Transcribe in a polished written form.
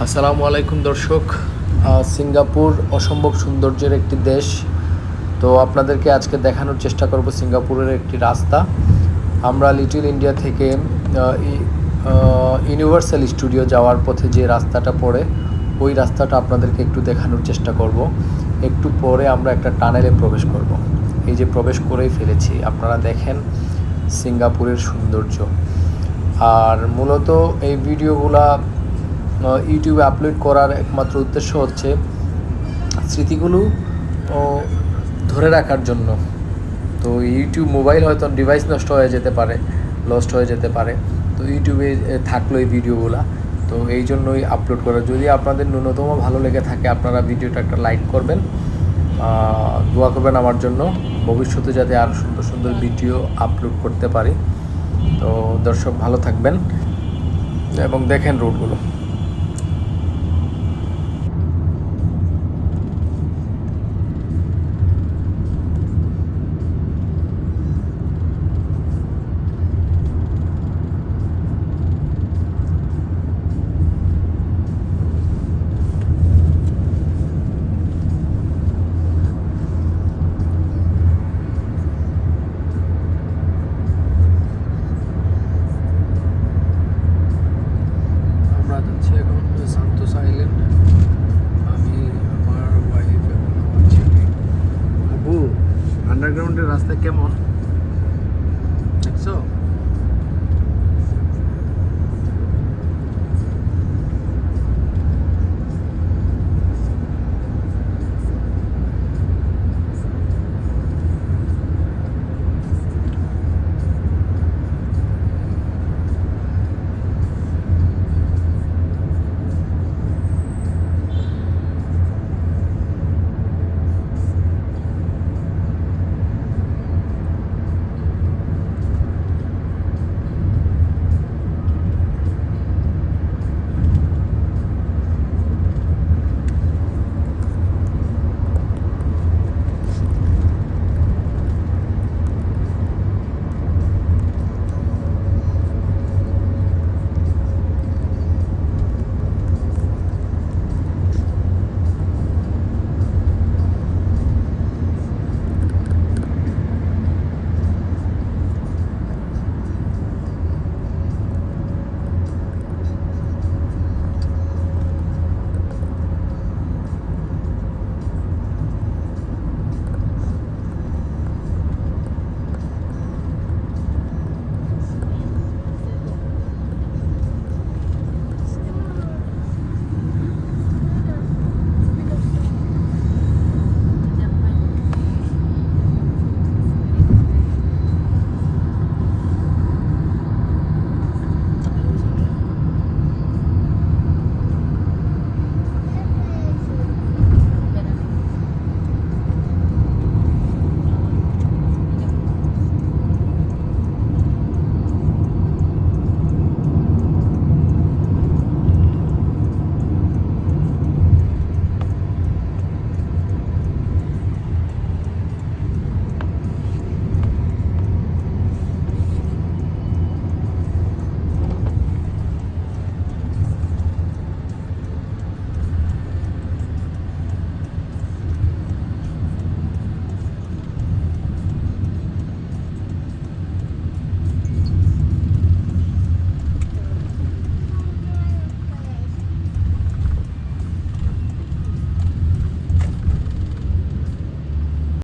আসসালামু আলাইকুম দর্শক। সিঙ্গাপুর অসম্ভব সৌন্দর্যের একটি দেশ। তো আপনাদেরকে আজকে দেখানোর চেষ্টা করব সিঙ্গাপুরের একটি রাস্তা। আমরা লিটল ইন্ডিয়া থেকে ইউনিভার্সাল স্টুডিও যাওয়ার পথে যে রাস্তাটা পড়ে ওই রাস্তাটা আপনাদেরকে একটু দেখানোর চেষ্টা করব। একটু পরে আমরা একটা টানেলে প্রবেশ করব। এই যে প্রবেশ করেই ফেলেছি, আপনারা দেখেন সিঙ্গাপুরের সৌন্দর্য। আর মূলত এই ভিডিওগুলা ইউটিউবে আপলোড করার একমাত্র উদ্দেশ্য হচ্ছে স্মৃতিগুলো ধরে রাখার জন্য। তো ইউটিউব মোবাইল হয়তো ডিভাইস নষ্ট হয়ে যেতে পারে, লস্ট হয়ে যেতে পারে, তো ইউটিউবে থাকলো এই ভিডিওগুলো। তো এই জন্যই আপলোড করা। যদি আপনাদের ন্যূনতম ভালো লেগে থাকে আপনারা ভিডিওটা একটা লাইক করবেন, দোয়া করবেন আমার জন্য, ভবিষ্যতে যাতে আরও সুন্দর সুন্দর ভিডিও আপলোড করতে পারি। তো দর্শক ভালো থাকবেন এবং দেখেন রোডগুলো। আমরা যাচ্ছি এখন সান্তোসা আইল্যান্ড। আমি, আমার ওয়াইফ এবং আমার ছেলে। আবু, আন্ডারগ্রাউন্ডের রাস্তা কেমন দেখছো?